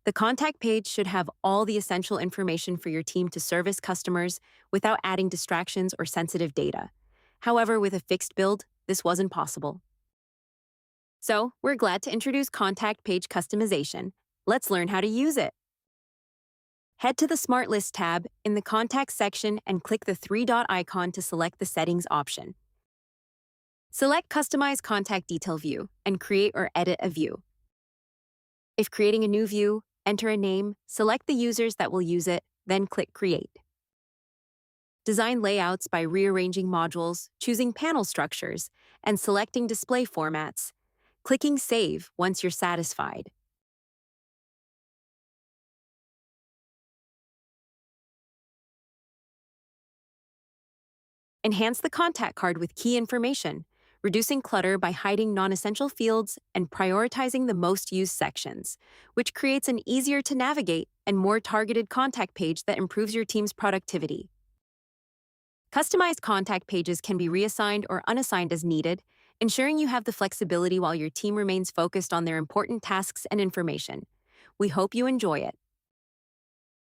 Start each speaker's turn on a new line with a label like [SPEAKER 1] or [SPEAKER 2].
[SPEAKER 1] The contact page should have all the essential information for your team to service customers without adding distractions or sensitive data. However, with a fixed build, this wasn't possible. So, we're glad to introduce contact page customization. Let's learn how to use it. Head to the Smart List tab in the Contacts section and click the three-dot icon to select the Settings option. Select Customize Contact Detail View and create or edit a view. If creating a new view, enter a name, select the users that will use it, then click Create. Design layouts by rearranging modules, choosing panel structures, and selecting display formats. Clicking Save once you're satisfied. Enhance the contact card with key information, reducing clutter by hiding non-essential fields and prioritizing the most used sections, which creates an easier to navigate and more targeted contact page that improves your team's productivity. Customized contact pages can be reassigned or unassigned as needed, ensuring you have the flexibility while your team remains focused on their important tasks and information. We hope you enjoy it.